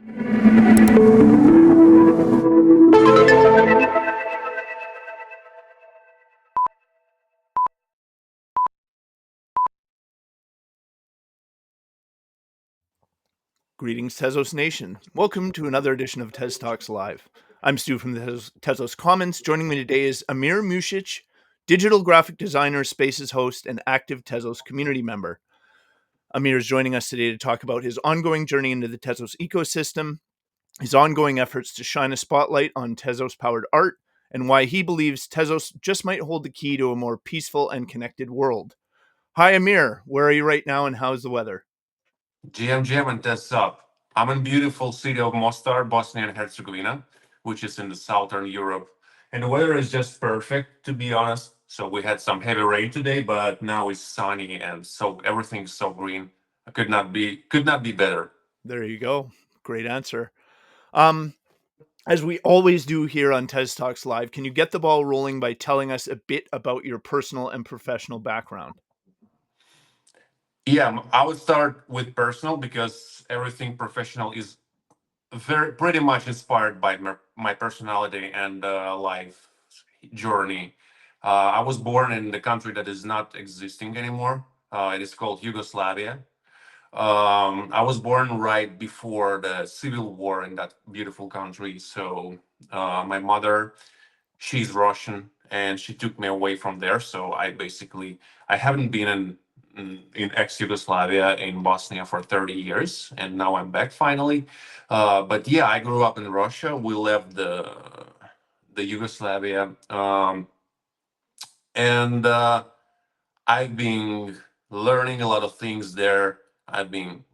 Greetings, Tezos Nation. Welcome to another edition of TezTalks Live. I'm Stu from the Tezos Commons. Joining me today is Amir Mushich, digital graphic designer, Spaces host, and active Tezos community member. Amir is joining us today to talk about his ongoing journey into the Tezos ecosystem, his ongoing efforts to shine a spotlight on Tezos-powered art, and why he believes Tezos just might hold the key to a more peaceful and connected world. Hi, Amir. Where are you right now, and how's the weather? GM and Tez up. I'm in beautiful city of Mostar, Bosnia and Herzegovina, which is in the southern Europe. And the weather is just perfect, to be honest. So we had some heavy rain today, but now it's sunny and so everything's so green. I could not be better. There you go. Great answer. Um, as we always do here on Tez Talks Live, can you get the ball rolling by telling us a bit about your personal and professional background? Yeah, I would start with personal because everything professional is very pretty much inspired by my personality and life journey. I was born in the country that is not existing anymore. It is called Yugoslavia. I was born right before the civil war in that beautiful country. So my mother, she's Russian, and she took me away from there. So I haven't been in ex-Yugoslavia in Bosnia for 30 years, and now I'm back finally. But yeah, I grew up in Russia. We left the Yugoslavia, and I've been learning a lot of things there. I've been,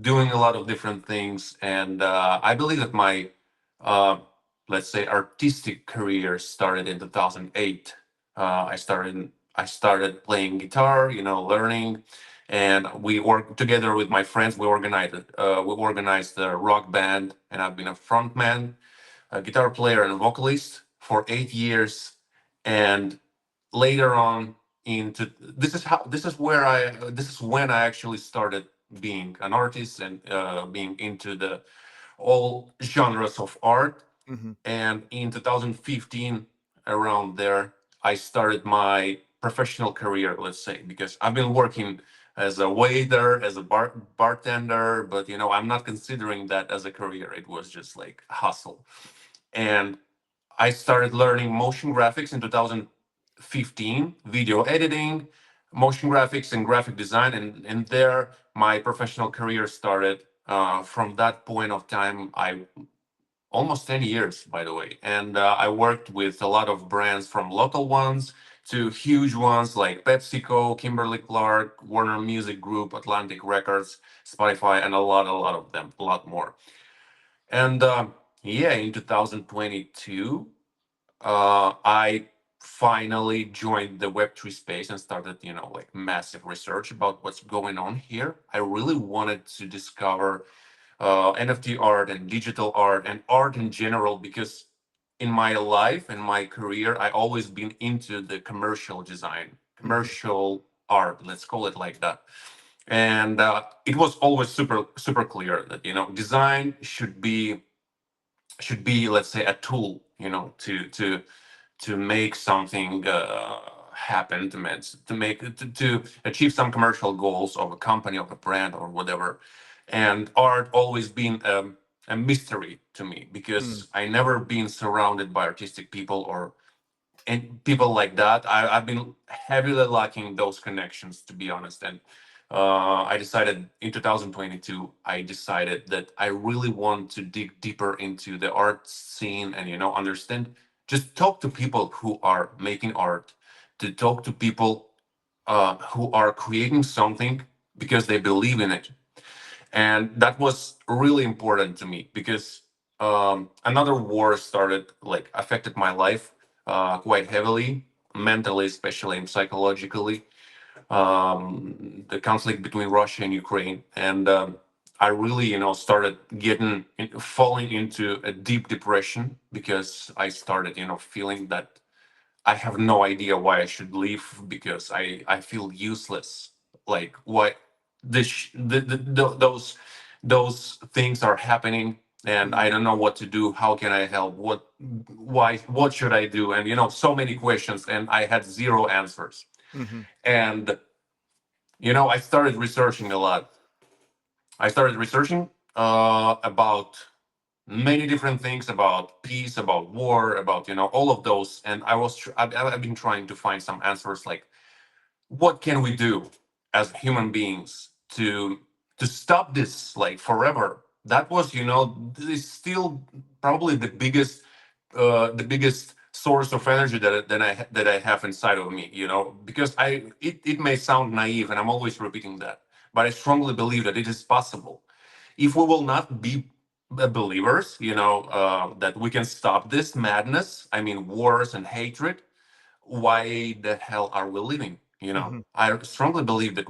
doing a lot of different things, and I believe that my, uh, let's say, artistic career started in 2008. I started playing guitar, learning, and we worked together with my friends. We organized a rock band, and I've been a frontman, a guitar player, and a vocalist for 8 years, and later on into this is when I actually started being an artist and being into the all genres of art. Mm-hmm. And in 2015, around there, I started my professional career, let's say, because I've been working as a waiter, as a bartender, but I'm not considering that as a career. It was just like hustle. And I started learning motion graphics in 2015, video editing, motion graphics, and graphic design. And there, my professional career started. From that point of time, I almost 10 years, by the way. And I worked with a lot of brands from local ones to huge ones like PepsiCo, Kimberly Clark, Warner Music Group, Atlantic Records, Spotify, and a lot of them, a lot more. And yeah, in 2022, I finally joined the Web3 space and started, like massive research about what's going on here. I really wanted to discover NFT art and digital art and art in general because in my life and my career, I always been into the commercial design, Mm-hmm. commercial art, let's call it like that. And it was always super, super clear that, design should be, let's say, a tool, to make something happen, to achieve some commercial goals of a company, of a brand, or whatever. And art always been a mystery to me Mm. because I never been surrounded by artistic people or and people like that. I've been heavily lacking those connections, to be honest. And I decided in 2022, I decided that I really want to dig deeper into the art scene and, understand, just talk to people who are making art, to talk to people who are creating something because they believe in it. And that was really important to me because another war started, like, affected my life quite heavily, mentally, especially, and psychologically. The conflict between Russia and Ukraine, and I really, started falling into a deep depression because I started, feeling that I have no idea why I should leave because I feel useless. Like, why those those things are happening, and I don't know what to do. How can I help? What should I do? And so many questions, and I had zero answers. Mm-hmm. And I started researching a lot. I started researching about many different things, about peace, about war, about all of those. And I've been trying to find some answers, like what can we do as human beings to stop this, like, forever. That was, this still probably the biggest source of energy that I have inside of me, because it may sound naive, and I'm always repeating that, but I strongly believe that it is possible. If we will not be believers, that we can stop this madness, I mean, wars and hatred, why the hell are we living? Mm-hmm. I strongly believe that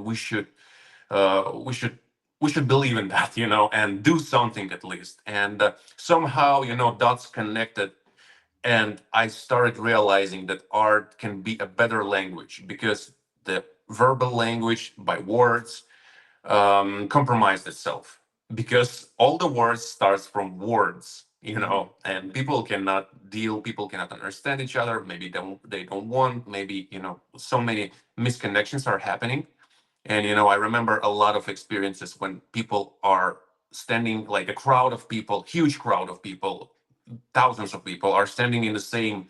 uh, we should we should believe in that, and do something at least. And somehow, dots connected, and I started realizing that art can be a better language, because the verbal language by words compromised itself, because all the words starts from words, Mm-hmm. and people cannot understand each other. Maybe they don't want, maybe, so many misconnections are happening. And I remember a lot of experiences when people are standing, like a crowd of people, huge crowd of people, thousands of people are standing in the same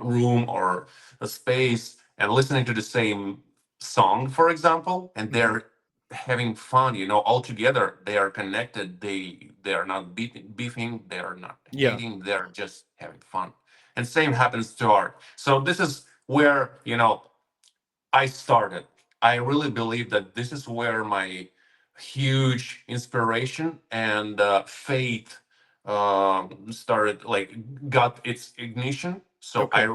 room or a space and listening to the same song, for example, and Mm-hmm. they're having fun, all together. They are connected. They are not beefing. They are not Yeah. hating. They're just having fun. And same happens to art. So this is where, I started. I really believe that this is where my huge inspiration and faith started, like, got its ignition. So Okay.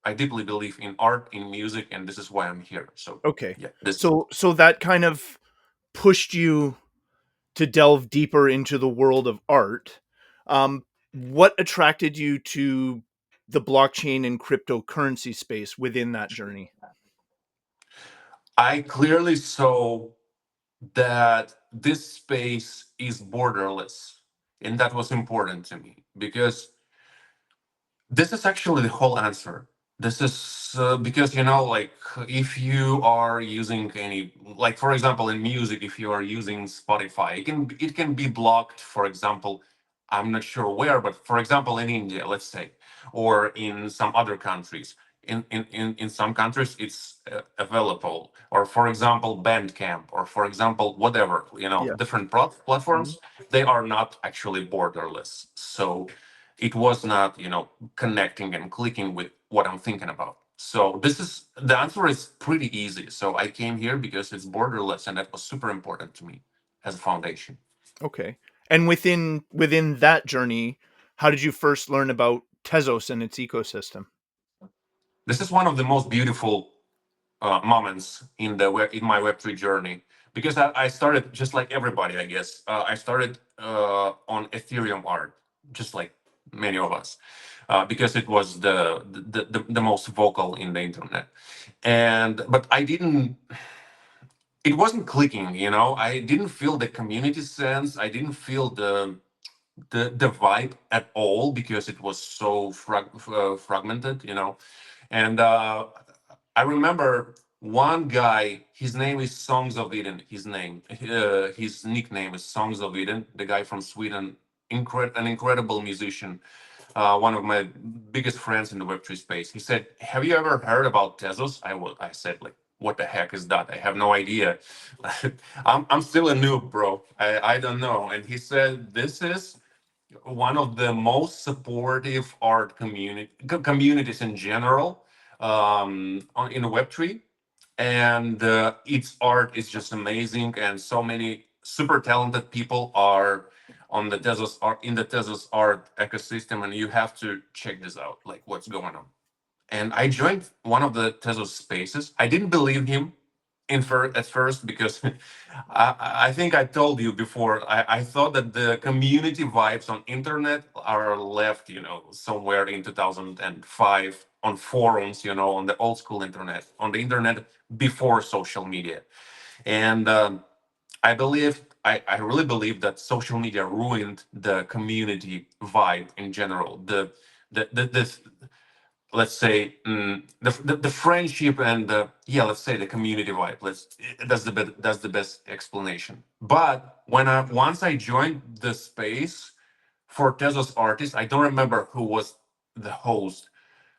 I deeply believe in art, in music, and this is why I'm here. So Okay. yeah, this. So that kind of pushed you to delve deeper into the world of art. What attracted you to the blockchain and cryptocurrency space within that journey? I clearly saw that this space is borderless, and that was important to me, because this is actually the whole answer. This is because, like, if you are using any, like, for example, in music, if you are using Spotify, it can be blocked. For example, I'm not sure where, but for example, in India, let's say, or in some other countries. In some countries, it's available. Or for example, Bandcamp, or for example, whatever, Yeah. different Mhm. platforms. They are not actually borderless. So it was not, connecting and clicking with what I'm thinking about. So the answer is pretty easy. So I came here because it's borderless, and that was super important to me as a foundation. Okay. And within that journey, how did you first learn about Tezos and its ecosystem? This is one of the most beautiful moments in my Web3 journey, because I started just like everybody, I guess. I started on Ethereum art, just like many of us, because it was the most vocal in the internet. And but I didn't. It wasn't clicking. I didn't feel the community sense. I didn't feel the vibe at all, because it was so fragmented. And I remember one guy. His name is Songs of Eden. His nickname is Songs of Eden. The guy from Sweden, an incredible musician, one of my biggest friends in the Web3 space. He said, "Have you ever heard about Tezos?" I said, like, "What the heck is that? I have no idea. I'm still a noob, bro. I don't know." And he said, "This is one of the most supportive art communities in general, in Web3, and its art is just amazing, and so many super talented people are on the Tezos art in the Tezos art ecosystem, and you have to check this out, like, what's going on." And I joined one of the Tezos spaces. I didn't believe him at first, because I think I told you before. I thought that the community vibes on internet are left, somewhere in 2005 on forums, on the old school internet, on the internet before social media. And I believe I really believe that social media ruined the community vibe in general. The let's say the friendship and the, yeah, let's say the community vibe. That's the best explanation. But when I once I joined the space for Tezos artists, I don't remember who was the host,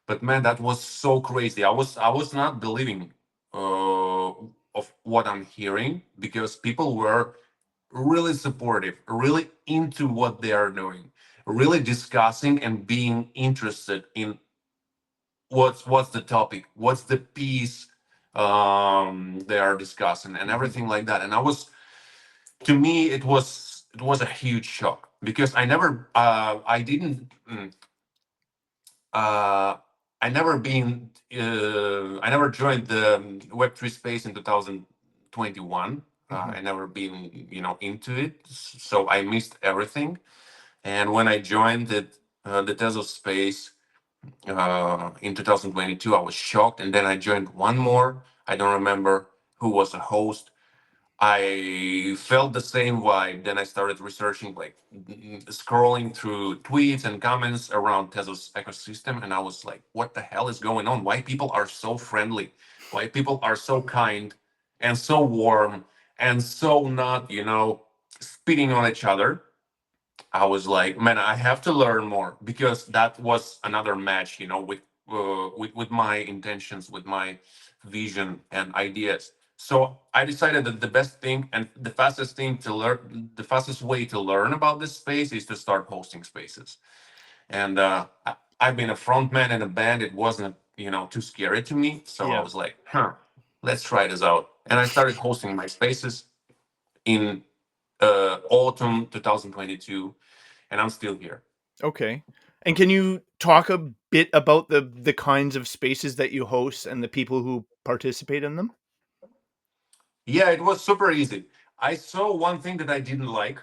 but man, that was so crazy. I was not believing of what I'm hearing, because people were really supportive, really into what they are doing, really discussing and being interested in what's the topic, what's the piece they are discussing, and Mhm. everything like that. And I was, to me, it was a huge shock, because I didn't uh, I never joined the Web3 space in 2021. Mhm. I never been, into it, so I missed everything. And when I joined the Tezos space in 2022, I was shocked. And then I joined one more. I don't remember who was a host. I felt the same vibe. Then I started researching, like scrolling through tweets and comments around Tezos ecosystem, and I was like, "What the hell is going on? Why people are so friendly? Why people are so kind and so warm and so not, spitting on each other?" I was like, man, I have to learn more, because that was another match, with my intentions, with my vision and ideas. So I decided that the best thing and the fastest way to learn about this space is to start hosting spaces. And I've been a frontman in a band. It wasn't, too scary to me. So I Yeah. was like, let's try this out. And I started hosting my spaces in autumn 2022, and I'm still here. Okay. And can you talk a bit about the kinds of spaces that you host and the people who participate in them? Yeah, it was super easy. I saw one thing that I didn't like.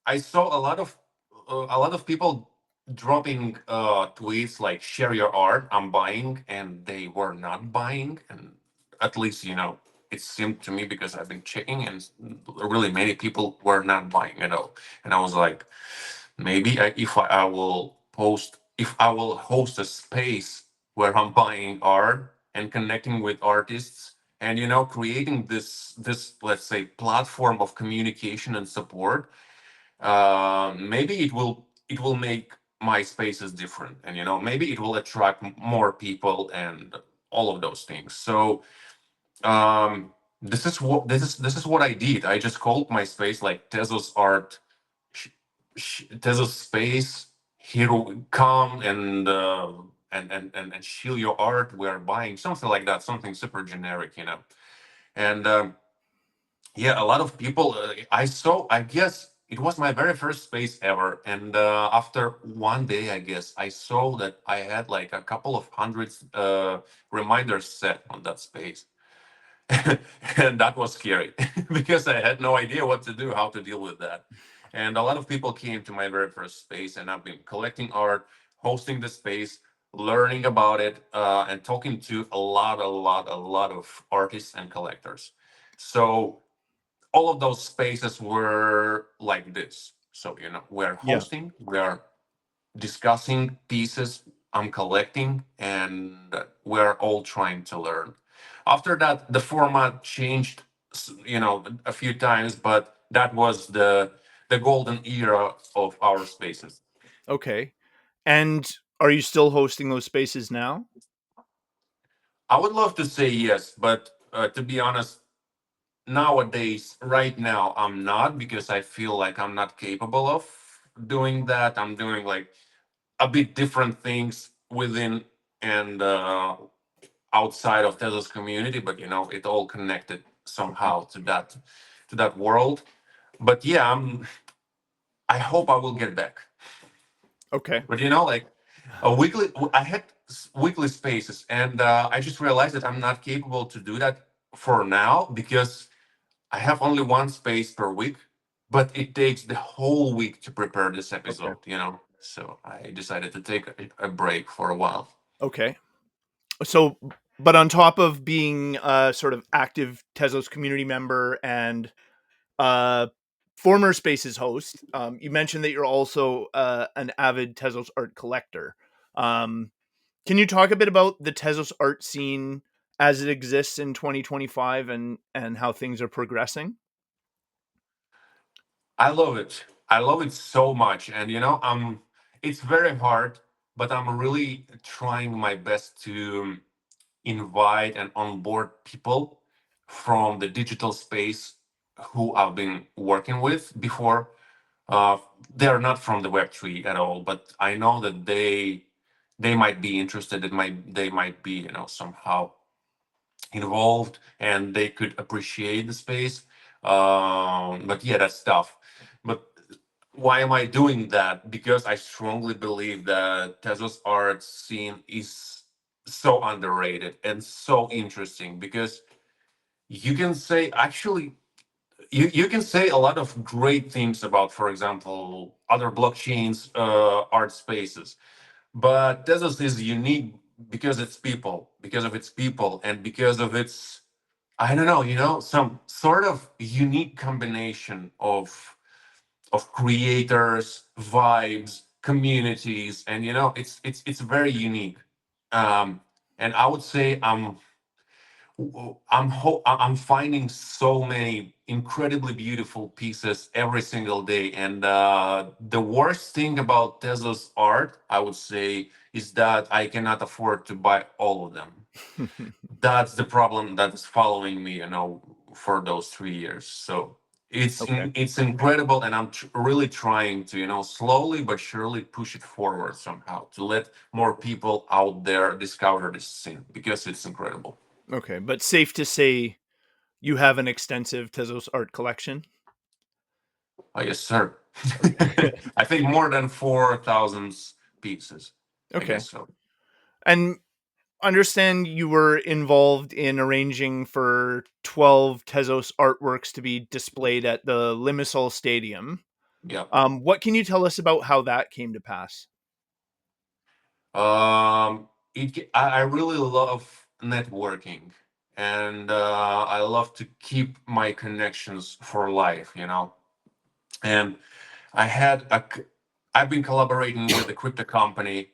I saw a lot of people dropping tweets like "share your art, I'm buying," and they were not buying. And at least, it seemed to me, because I've been checking, and really many people were not buying at all. And I was like, maybe if I will host a space where I'm buying art and connecting with artists, and creating this, let's say, platform of communication and support, maybe it will make my spaces different, and maybe it will attract more people and all of those things. So this is what I did. I just called my space like Tezos Art, Tezos Space. Here we come, and shield your art. We're buying something like that, something super generic. And yeah, a lot of people. I saw. I guess it was my very first space ever. And after one day, I guess I saw that I had like a couple of hundreds reminders set on that space. And that was scary, because I had no idea what to do, how to deal with that. And a lot of people came to my very first space, and I've been collecting art, hosting the space, learning about it, and talking to a lot of artists and collectors. So all of those spaces were like this. So we're Yeah. hosting, we're discussing pieces I'm collecting, and we're all trying to learn. After that, the format changed, a few times, but that was the golden era of our spaces. Okay. And are you still hosting those spaces now? I would love to say yes, but to be honest, nowadays, right now, I'm not, because I feel like I'm not capable of doing that. I'm doing like a bit different things within and outside of Tezos community, but it all connected Okay. somehow to that world. But yeah, I hope I will get back. Okay. But like I had weekly spaces, and I just realized that I'm not capable to do that for now, because I have only one space per week, but it takes the whole week to prepare this Okay. episode. So I decided to take a break for a while. Okay. So, but on top of being a sort of active Tezos community member and uh, former Spaces host. You mentioned that you're also an avid Tezos art collector. Um, can you talk a bit about the Tezos art scene as it exists in 2025 and how things are progressing? I love it. I love it so much. And it's very hard, but I'm really trying my best to invite and onboard people from the digital space who I've been working with before. Uh, they're not from the Web3 at all, but I know that they might be interested. They might be somehow involved and they could appreciate the space. But yeah, that's tough. But why am I doing that? Because I strongly believe that Tezos art scene is so underrated and so interesting because you can say actually you can say a lot of great things about, for example, other blockchains, art spaces, but Tezos is unique because it's people, because of its people, and because of its, I don't know, some sort of unique combination of creators, vibes, communities, and it's very unique. And I would say I'm finding so many incredibly beautiful pieces every single day. And the worst thing about Tesla's art, I would say, is that I cannot afford to buy all of them. That's the problem that is following me, for those 3 years. So Okay. it's incredible, and I'm really trying to, slowly but surely push it forward somehow to let more people out there discover this scene because it's incredible. Okay, but safe to say you have an extensive Tezos art collection? Oh, yes, sir. Okay. I think more than 4,000 pieces. I Okay. guess so. And understand you were involved in arranging for 12 Tezos artworks to be displayed at the Limassol Stadium. Yeah. What can you tell us about how that came to pass? I really love networking, and I love to keep my connections for life. And I had a, c- I've been collaborating with a crypto company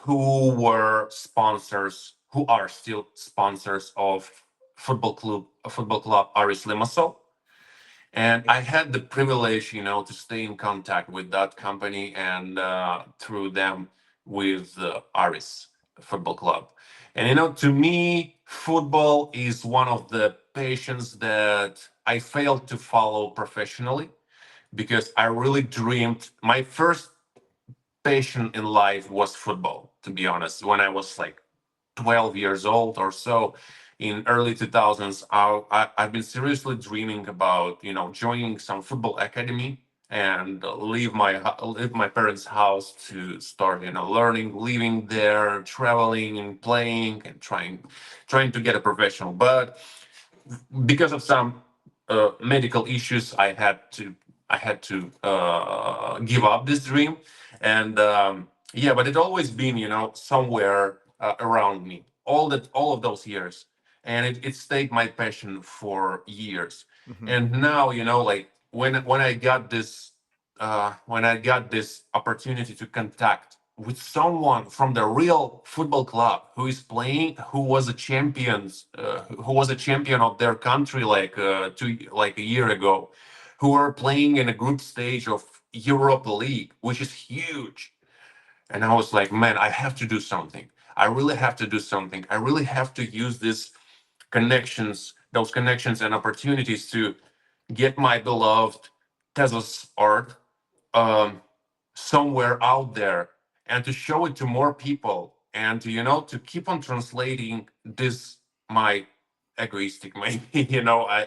who are still sponsors of football club Aris Limassol. And I had the privilege, to stay in contact with that company and through them with Aris Football Club. And to me, football is one of the passions that I failed to follow professionally because I really dreamed. My first passion in life was football, to be honest. When I was like 12 years old or so in early 2000s, I've been seriously dreaming about joining some football academy and leave my parents house to start learning, living there, traveling and playing and trying to get a professional. But because of some medical issues, I had to give up this dream, and yeah, but it always been somewhere around me all of those years, and it stayed my passion for years. Mhm. And now like when I got this opportunity to contact with someone from the real football club who is playing, who was a champion of their country like a year ago, who are playing in a group stage of Europa League, which is huge. And I was like, man, I have to do something. I really have to do something. I really have to use those connections and opportunities to get my beloved Tezos art um, somewhere out there and to show it to more people and to to keep on translating this my egoistic maybe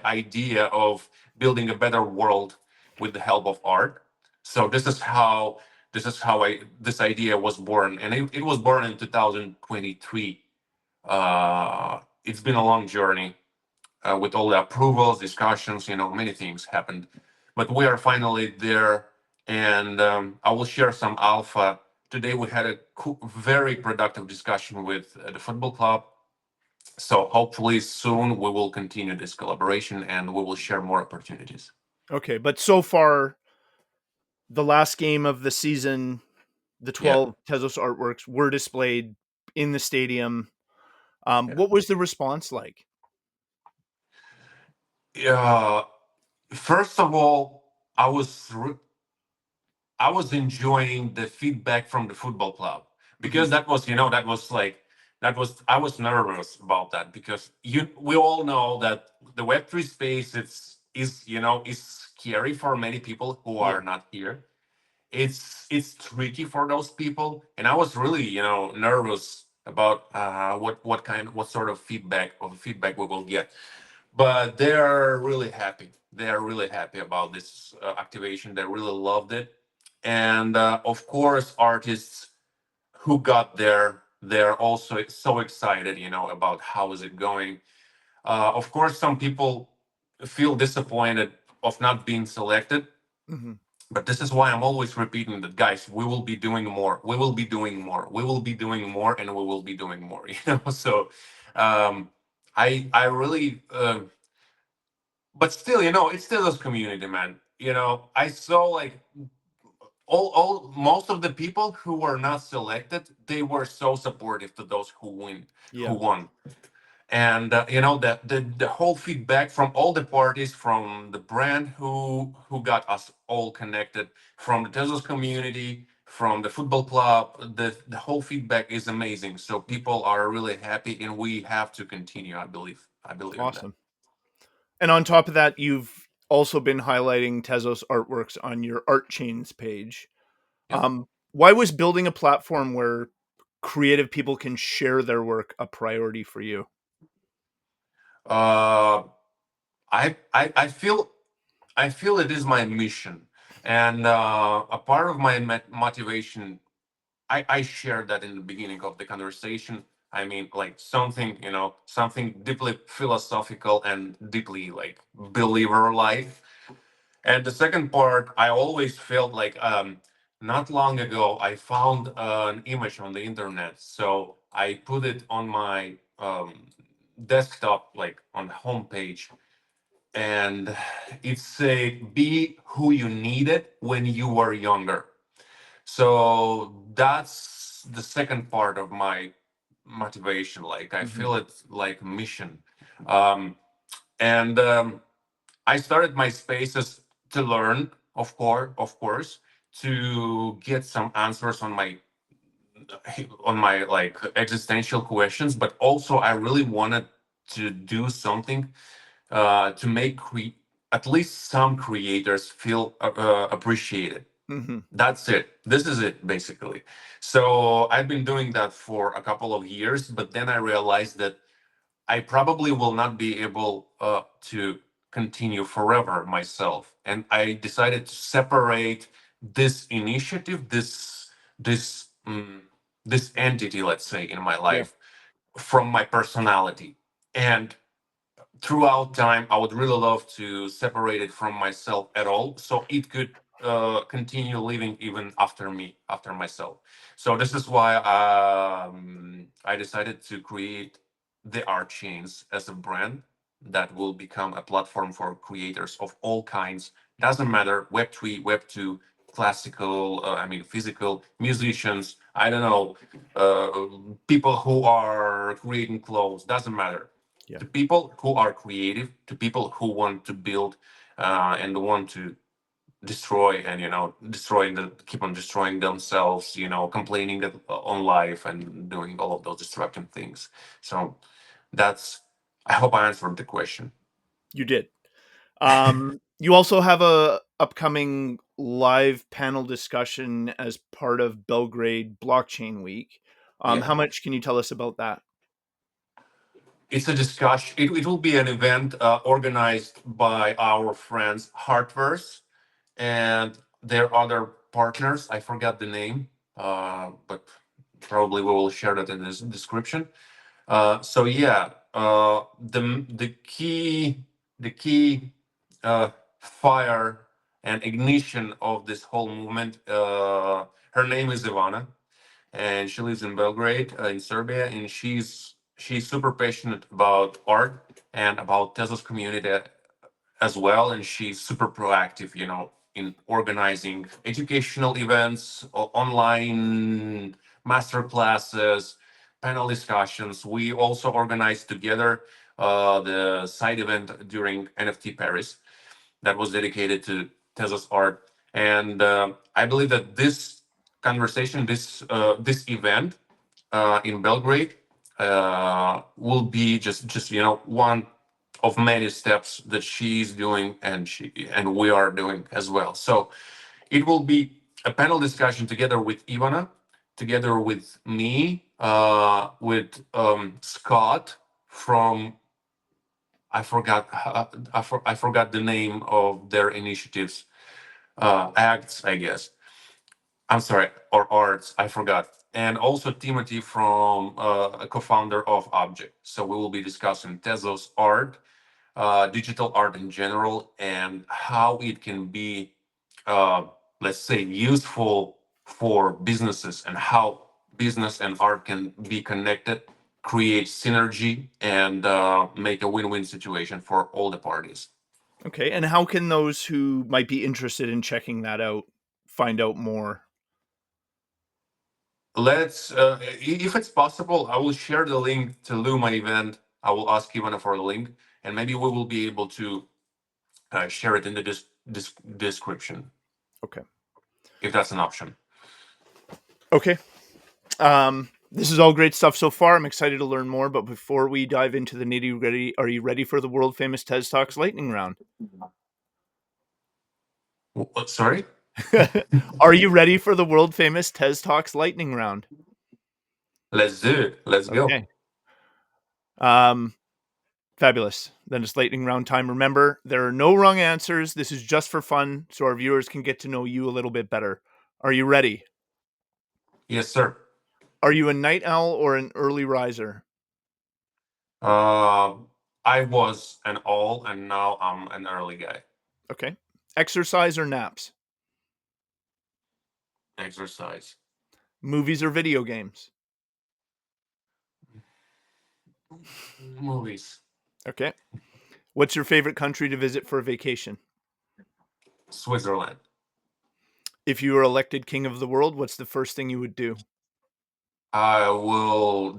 idea of building a better world with the help of art. So this idea was born, and it was born in 2023. It's been a long journey with all the approvals, discussions, many things happened. But we are finally there, and I will share some alpha. Today we had a very productive discussion with the football club. So hopefully soon we will continue this collaboration and we will share more opportunities. Okay, but so far, the last game of the season, the Yeah. 12 Tezos artworks were displayed in the stadium. Yeah. What was the response like? Uh, First of all, I was enjoying the feedback from the football club Hmm. because that was, that was like, that was, I was nervous about that because we all know that the Web3 space, is scary for many people who Yeah. are not here. It's tricky for those people, and I was really, nervous about what sort of feedback we will get. But they're really happy. They are really happy about this activation. They really loved it, and of course, artists who got there, they're also so excited, about how is it going. Of course, some people feel disappointed of not being selected, Hmm. but this is why I'm always repeating that, guys, we will be doing more. We will be doing more. We will be doing more, and we will be doing more. So I really. But still, it's still this community, man. I saw like all most of the people who were not selected, they were so supportive to those who Yeah. won. And the whole feedback from all the parties, from the brand who got us all connected, from the Tezos community, from the football club, the whole feedback is amazing. So people are really happy, and we have to continue. I believe in that. Awesome. And on top of that, you've also been highlighting Tezos artworks on your art chains page. Yeah. Why was building a platform where creative people can share their work a priority for you? uh I feel it is my mission, and a part of my motivation. I shared that in the beginning of the conversation. I mean, like something deeply philosophical and deeply like believer life. And the second part, I always felt like not long ago I found an image on the internet, so I put it on my desktop, like on the homepage, and it said, "Be who you needed when you were younger." So that's the second part of my motivation. Like I Hmm. feel it's like mission. Um, and I started my spaces to learn, of course, to get some answers on my like existential questions. But also, I really wanted to do something to make at least some creators feel appreciated. Hmm. That's it. This is it, basically. So I've been doing that for a couple of years, but then I realized that I probably will not be able to continue forever myself, and I decided to separate this initiative, this entity, let's say, in my Yeah. life, from my personality. And throughout time, I would really love to separate it from myself at all, so it could continue living even after me, after myself. So this is why I decided to create the art chains as a brand that will become a platform for creators of all kinds. Doesn't matter, Web3, Web2, classical, I mean physical, musicians, I don't know, people who are creating clothes, doesn't matter, Yeah. to people who are creative, to people who want to build and want to destroy, and keep on destroying themselves, complaining on life and doing all of those destructive things. So that's. I hope I answered the question. You did. You also have a upcoming live panel discussion as part of Belgrade Blockchain Week. Yeah, How much can you tell us about that? it's a discussion. It will be an event organized by our friends Heartverse and their other partners. I forgot the name, but probably we will share that in this description. So yeah, the key fire and ignition of this whole movement. Her name is Ivana, and she lives in Belgrade, in Serbia, and she's super passionate about art and about Tezos community as well, and she's super proactive, in organizing educational events, online master classes, panel discussions. We also organized together the side event during NFT Paris that was dedicated to Tezos art. And I believe that this conversation, this event in Belgrade, will be just one of many steps that she's doing and we are doing as well. So it will be a panel discussion together with Ivana, together with me, with Scott from I forgot the name of their initiatives, acts, I guess. I'm sorry, or arts, I forgot. And also Timothy from a co-founder of Object. So we will be discussing Tezos art, digital art in general, and how it can be, uh, let's say, useful for businesses, and how business and art can be connected, create synergy, and make a win-win situation for all the parties. Okay, and how can those who might be interested in checking that out find out more? Let's, if it's possible, I will share the link to Luma event. I will ask Ivana for the link, and maybe we will be able to share it in the description, Okay. if that's an option. Okay. This is all great stuff so far. I'm excited to learn more, but before we dive into the nitty-gritty, are you ready for the world famous TezTalks lightning round? Sorry? Are you ready for the world famous TezTalks lightning round? Let's do it. Let's go. Okay. Um, Fabulous. Then it's lightning round time. Remember, there are no wrong answers. This is just for fun, so our viewers can get to know you a little bit better. Are you ready? Yes, sir. Are you a night owl or an early riser? Uh, I was an all, and now I'm an early guy. Okay. Exercise or naps? Exercise. Movies or video games? Movies. Okay. What's your favorite country to visit for a vacation? Switzerland. If you were elected king of the world, what's the first thing you would do? I will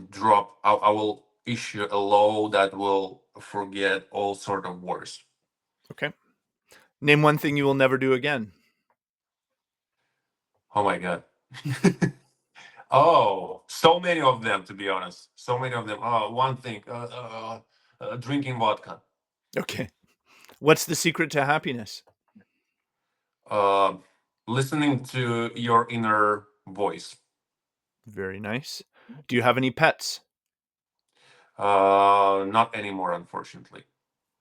issue a law that will forget all sort of wars. Okay. Name one thing you will never do again. Oh my God. Oh, so many of them, to be honest. So many of them. One thing, drinking vodka. Okay. What's the secret to happiness? Uh, Listening to your inner voice. Very nice. Do you have any pets? Not anymore, unfortunately.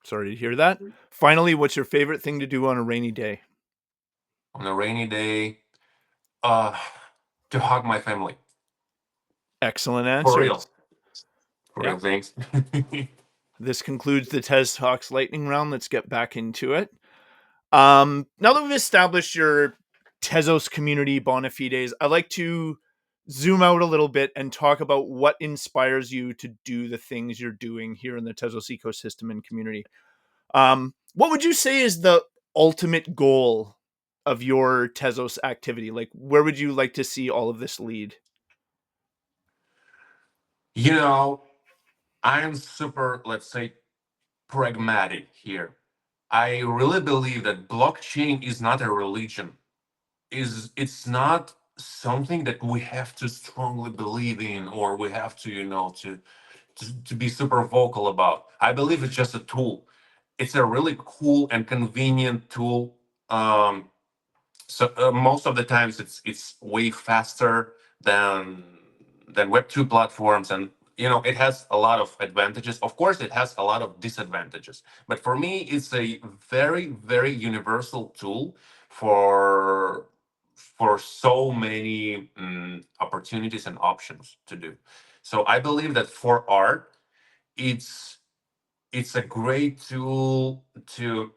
Sorry to hear that. Finally, what's your favorite thing to do on a rainy day? On a rainy day, uh, to hug my family. Excellent For real. answers. For Yeah. real, thanks. This concludes the TezTalks lightning round. Let's get back into it. Now that we've established your Tezos community bona fides, I'd like to zoom out a little bit and talk about what inspires you to do the things you're doing here in the Tezos ecosystem and community. What would you say is the ultimate goal of your Tezos activity? Like, where would you like to see all of this lead? You know, I'm super, let's say, pragmatic here. I really believe that blockchain is not a religion. It's not something that we have to strongly believe in, or we have to, to be super vocal about. I believe it's just a tool. It's a really cool and convenient tool. So most of the times it's way faster than Web 2 platforms, and it has a lot of advantages. Of course, it has a lot of disadvantages, but for me, it's a very, very universal tool for so many opportunities and options to do. So I believe that for art, it's a great tool to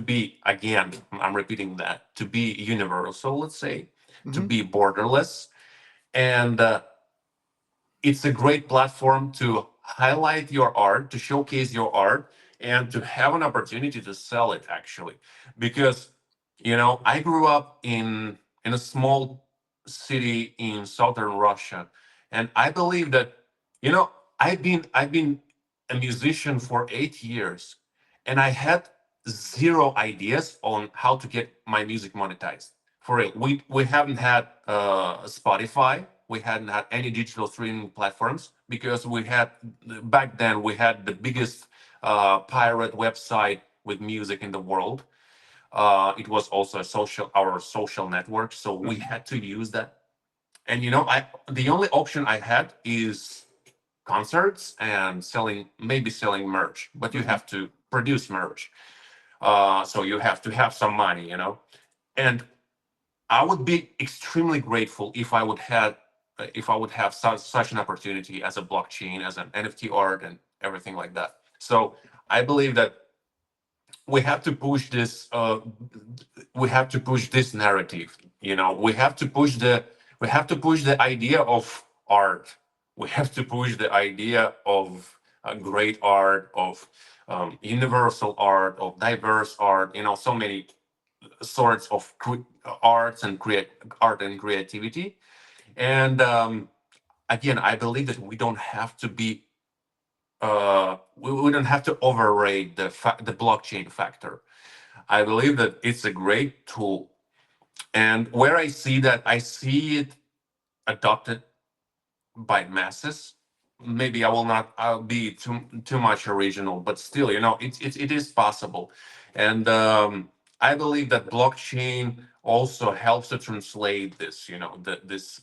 be, again, I'm repeating that, to be universal, let's say, to Hmm. be borderless. And it's a great platform to highlight your art, to showcase your art, and to have an opportunity to sell it actually, because I grew up in a small city in southern Russia, and I believe that you know I've been a musician for 8 years, and I had zero ideas on how to get my music monetized. For real, we haven't had Spotify. We hadn't had any digital streaming platforms because we had back then we had the biggest pirate website with music in the world. It was also our social network, so we Mhm. had to use that. And I the only option I had is concerts and selling merch, but you Mhm. have to produce merch, so you have to have some money. And I would be extremely grateful if I would have such an opportunity as a blockchain, as an NFT art, and everything like that. So I believe that we have to push this. We have to push this narrative. We have to push the idea of art. We have to push the idea of great art, of universal art, of diverse art. So many sorts of arts and art and creativity. And again, I believe that we don't have to overrate the blockchain factor. I believe that it's a great tool. And where I see it adopted by masses. Maybe I'll be too much original, but still, it is possible. And I believe that blockchain also helps to translate this,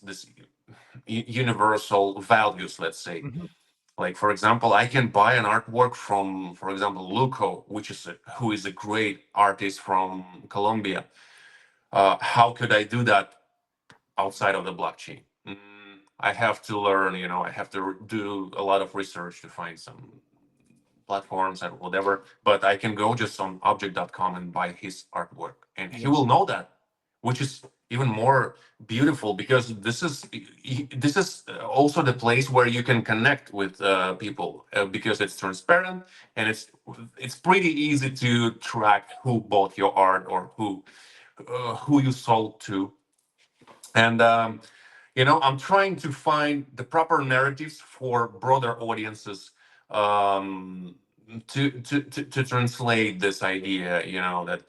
this universal values, let's say. Mhm. Like, for example, I can buy an artwork from, for example, Luco, who is a great artist from Colombia. How could I do that outside of the blockchain? I have to learn, I have to do a lot of research to find some platforms and whatever, but I can go just on object.com and buy his artwork, and he Yeah. will know that, which is even more beautiful because this is also the place where you can connect with people, because it's transparent, and it's pretty easy to track who bought your art or who you sold to. And I'm trying to find the proper narratives for broader audiences, to translate this idea, that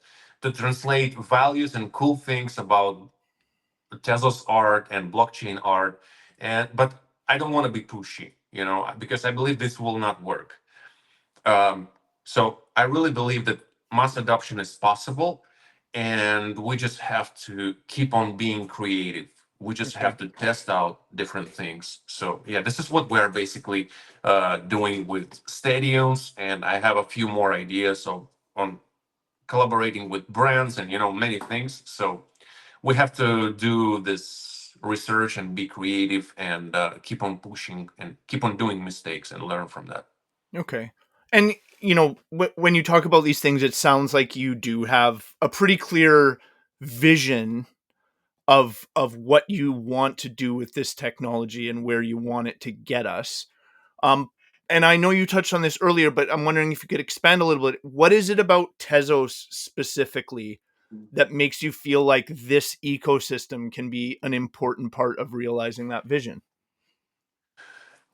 to translate values and cool things about Tezos art and blockchain art. But I don't want to be pushy, because I believe this will not work. So I really believe that mass adoption is possible, and we just have to keep on being creative. We just Okay. have to test out different things. So yeah, this is what we're basically doing with stadiums, and I have a few more ideas on collaborating with brands and many things. So we have to do this research and be creative and keep on pushing and keep on doing mistakes and learn from that. Okay. And when you talk about these things, it sounds like you do have a pretty clear vision of what you want to do with this technology and where you want it to get us. Um, and I know you touched on this earlier, but I'm wondering if you could expand a little bit. What is it about Tezos specifically that makes you feel like this ecosystem can be an important part of realizing that vision?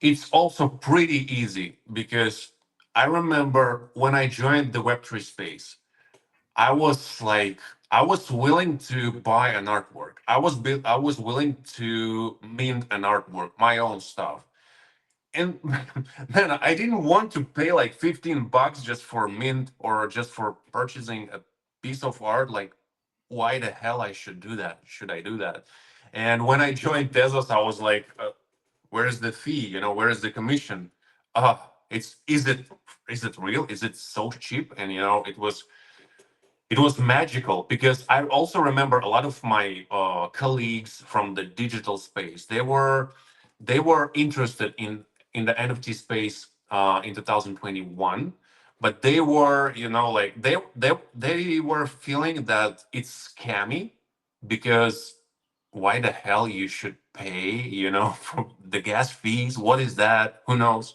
It's also pretty easy because I remember when I joined the Web3 space, I was like, I was willing to buy an artwork. I was willing to mint an artwork, my own stuff. And man, I didn't want to pay like $15 just for mint or just for purchasing a piece of art. Like, why the hell I should do that? Should I do that? And when I joined Tezos, I was like, where is the fee? Where is the commission? It's is it real? Is it so cheap? And it was magical because I also remember a lot of my colleagues from the digital space. They were interested in the NFT space in 2021, but they were, like they were feeling that it's scammy because why the hell you should pay, for the gas fees? What is that? Who knows?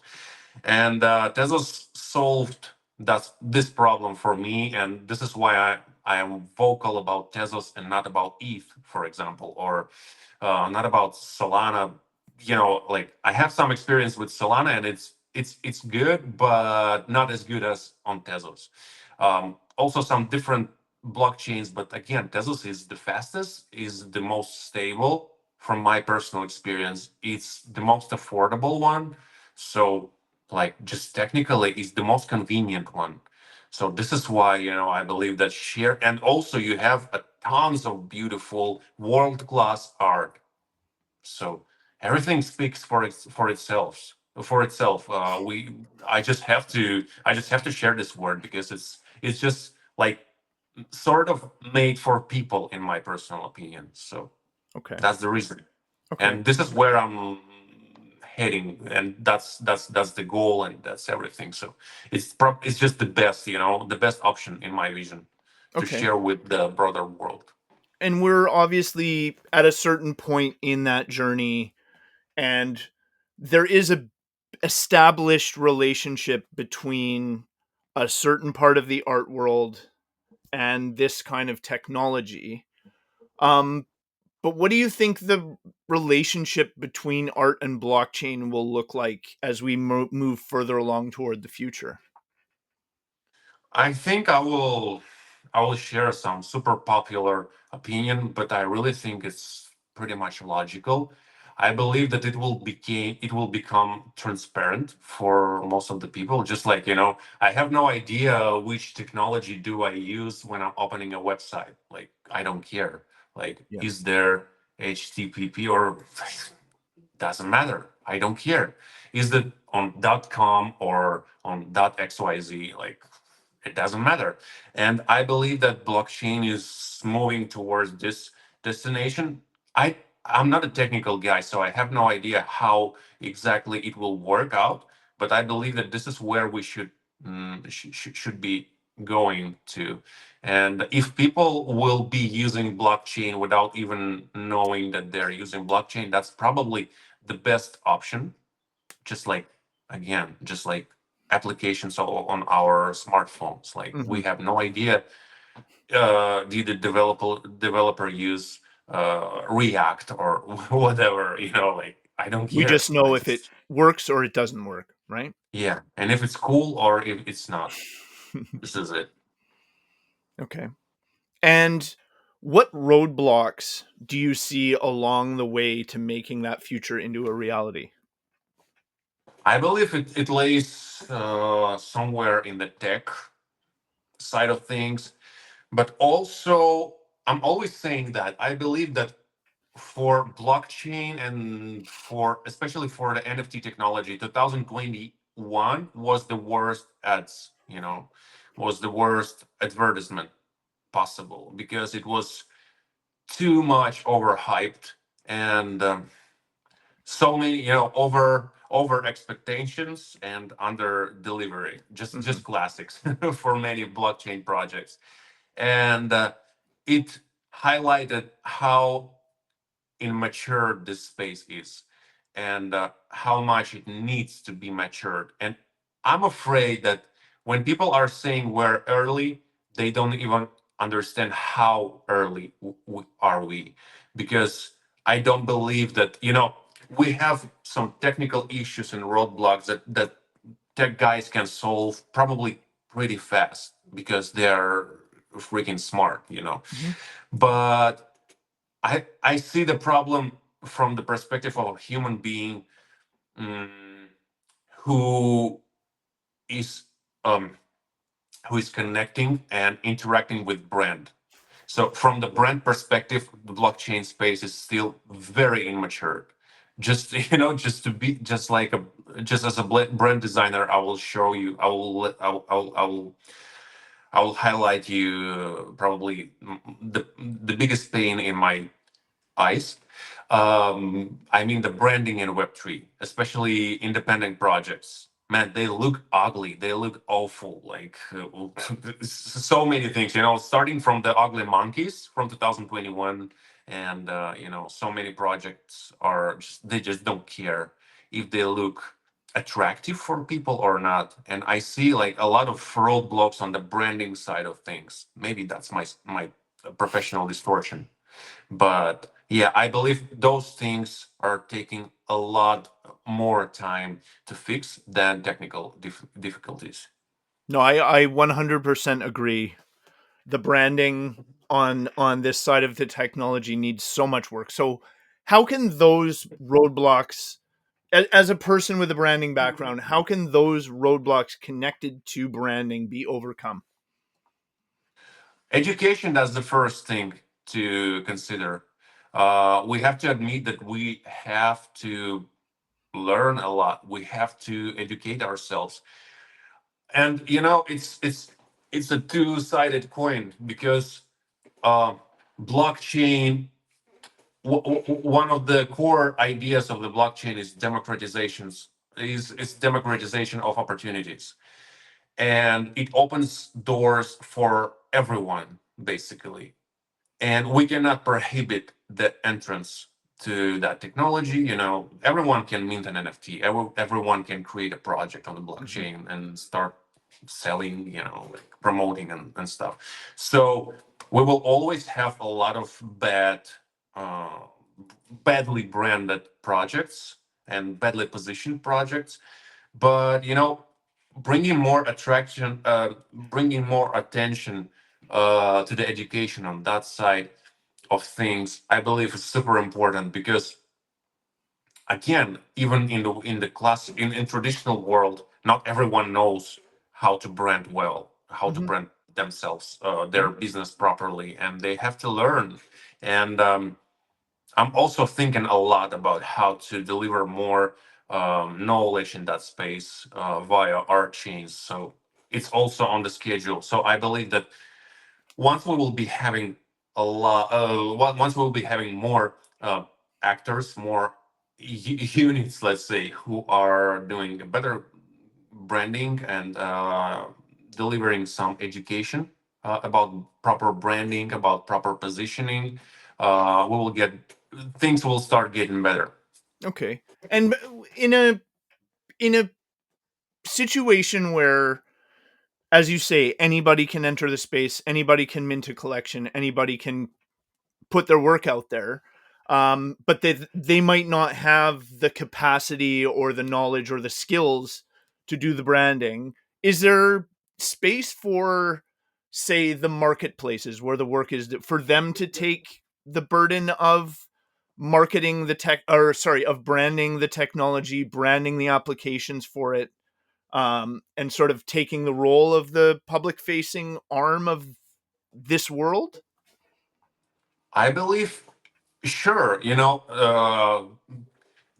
And Tezos solved that's this problem for me, and this is why I am vocal about Tezos and not about ETH, for example, or not about Solana. Like I have some experience with Solana, and it's good, but not as good as on Tezos. Also, some different blockchains, but again, Tezos is the fastest, is the most stable. From my personal experience, it's the most affordable one. So, like, just technically, it's the most convenient one. So this is why I believe that share, and also you have tons of beautiful world class art. So everything speaks for itself. For itself, I just have to share this word because it's just like sort of made for people, in my personal opinion. So Okay. that's the reason, Okay. and this is where I'm heading, and that's the goal, and that's everything. So it's just the best, the best option in my vision to Okay. share with the broader world. And we're obviously at a certain point in that journey, and there is a established relationship between a certain part of the art world and this kind of technology. Um, but what do you think the relationship between art and blockchain will look like as we move further along toward the future? I think I will share some super popular opinion, but I really think it's pretty much logical. I believe that it will become transparent for most of the people. Just like, I have no idea which technology do I use when I'm opening a website. Like, I don't care. Like, Yeah. is there HTTP or doesn't matter. I don't care. Is it on .com or on .xyz? Like, it doesn't matter. And I believe that blockchain is moving towards this destination. I'm not a technical guy, so I have no idea how exactly it will work out. But I believe that this is where we should be going to. And if people will be using blockchain without even knowing that they're using blockchain, that's probably the best option. Just like, again, just like applications on our smartphones, like Hmm. we have no idea, did the developer use React or whatever, like I don't We care. just know I if it just, works or it doesn't work, right? yeah, and if it's cool or if it's not, this is it. Okay. And what roadblocks do you see along the way to making that future into a reality? I believe it lays somewhere in the tech side of things, but also I'm always saying that I believe that for blockchain and for especially for the NFT technology, 2021 was the worst ads, was the worst advertisement possible because it was too much overhyped, and so many, over expectations and under delivery, Hmm. just classics for many blockchain projects. And it highlighted how immature this space is, and how much it needs to be matured. And I'm afraid that when people are saying we're early, they don't even understand how early are we, because I don't believe that, we have some technical issues and roadblocks that tech guys can solve probably pretty fast because they're freaking smart, Hmm. but I see the problem from the perspective of a human being, mm, who is um, who is connecting and interacting with brand. So from the brand perspective, the blockchain space is still very immature. Just just as a brand designer, I will show you. I will highlight you, probably, the biggest pain in my eyes. I mean, the branding in Web3, especially independent projects. Man, they look ugly. They look awful. Like, so many things, starting from the ugly monkeys from 2021. And, so many projects they just don't care if they look. attractive for people or not. And I see like a lot of roadblocks on the branding side of things. Maybe that's my professional distortion. But yeah, I believe those things are taking a lot more time to fix than technical difficulties. No, I 100% agree. The branding on this side of the technology needs so much work. So how can those roadblocks, as a person with a branding background, how can those roadblocks connected to branding be overcome? Education, that's the first thing to consider. We have to admit that we have to learn a lot. We have to educate ourselves. And it's a two-sided coin because uh, blockchain. One of the core ideas of the blockchain is democratization of opportunities, and it opens doors for everyone basically, and we cannot prohibit the entrance to that technology. Everyone can mint an NFT. Everyone can create a project on the Hmm. blockchain and start selling, like promoting and stuff. So we will always have a lot of uh, badly branded projects and badly positioned projects. But bringing more attention to the education on that side of things, I believe is super important because again, even in traditional world, not everyone knows how to brand well, how to Hmm. brand themselves, their Yeah. business properly, and they have to learn. And I'm also thinking a lot about how to deliver more knowledge in that space via art chains. So it's also on the schedule. So I believe that once we will be having once we will be having more actors, more units, let's say, who are doing a better branding and delivering some education about proper branding, about proper positioning, we will get things will start getting better. Okay. And in a situation where, as you say, anybody can enter the space, anybody can mint a collection, anybody can put their work out there, but they might not have the capacity or the knowledge or the skills to do the branding. Is there space for, say, the marketplaces where the work is, for them to take the burden of marketing the tech, or sorry, of branding the technology, branding the applications for it, and sort of taking the role of the public facing arm of this world? I believe, sure,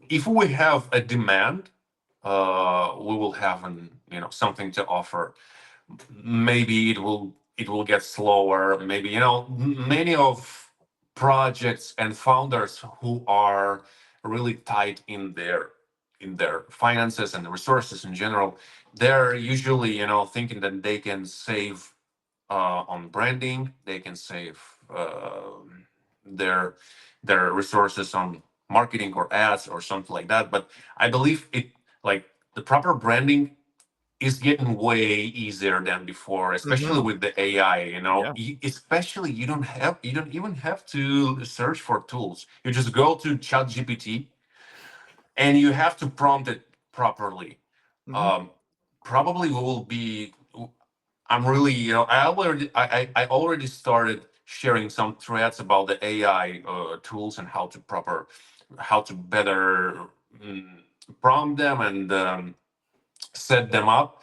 if we have a demand, we will have something to offer. Maybe it will get slower. Maybe many of projects and founders who are really tight in their finances and the resources in general, they're usually thinking that they can save on branding. They can save their their resources on marketing or ads or something like that. But I believe it like the proper branding is getting way easier than before, especially Hmm. with the AI. Yeah. Especially you don't even have to search for tools. You just go to ChatGPT and you have to prompt it properly. Hmm. Um, Probably we will be. I'm really, I already started sharing some threads about the AI tools and how to better mm, prompt them and set them up.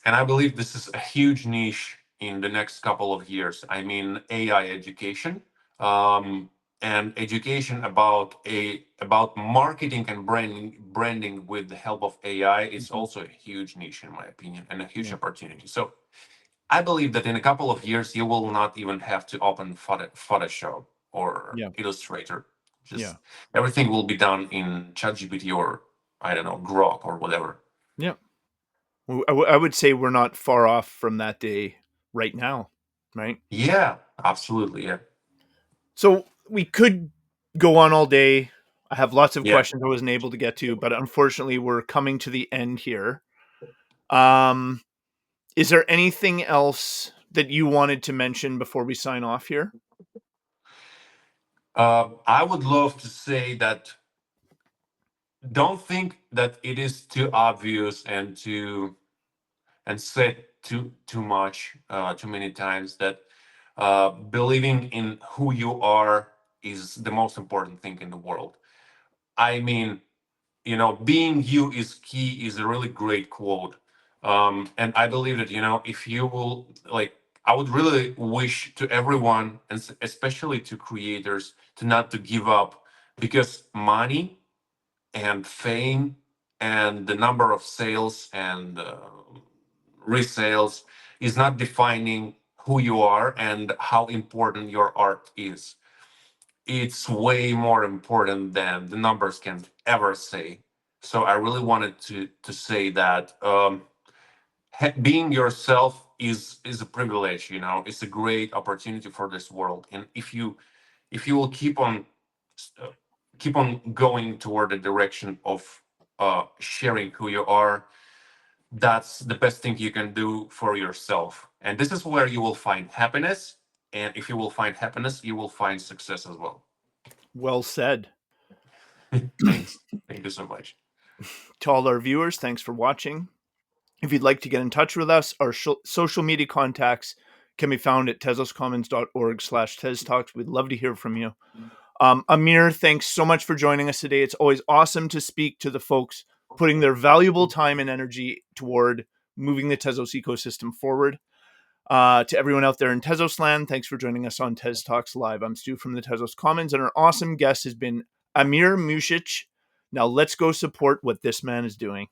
And I believe this is a huge niche in the next couple of years. I mean, AI education, um, and education about marketing and branding with the help of AI is Hmm. also a huge niche in my opinion and a huge Yeah. opportunity. So I believe that in a couple of years, you will not even have to open Photoshop or Yeah. Illustrator. Yeah. Just everything will be done in ChatGPT or I don't know, Grok or whatever. Yeah. I would say we're not far off from that day right now, right? Yeah, absolutely. Yeah. So we could go on all day. I have lots of Yeah. questions I wasn't able to get to, but unfortunately, we're coming to the end here. Um, is there anything else that you wanted to mention before we sign off here? I would love to say that don't think that it is too obvious and said too much too many times that believing in who you are is the most important thing in the world. I mean, being you is key is a really great quote. And I believe that, if you will, like, I would really wish to everyone, and especially to creators, to not to give up, because money and fame and the number of sales and resales is not defining who you are and how important your art is. It's way more important than the numbers can ever say. So I really wanted to say that being yourself is a privilege. It's a great opportunity for this world, and if you will uh, keep on going toward the direction of sharing who you are, that's the best thing you can do for yourself. And this is where you will find happiness. And if you will find happiness, you will find success as well. Well said. Thanks. Thank you so much. To all our viewers, thanks for watching. If you'd like to get in touch with us, our social media contacts can be found at tezoscommons.org/TezTalks. We'd love to hear from you. Amir, thanks so much for joining us today. It's always awesome to speak to the folks putting their valuable time and energy toward moving the Tezos ecosystem forward. To everyone out there in Tezos land, thanks for joining us on TezTalks Live. I'm Stu from the Tezos Commons, and our awesome guest has been Amir Mushich. Now let's go support what this man is doing.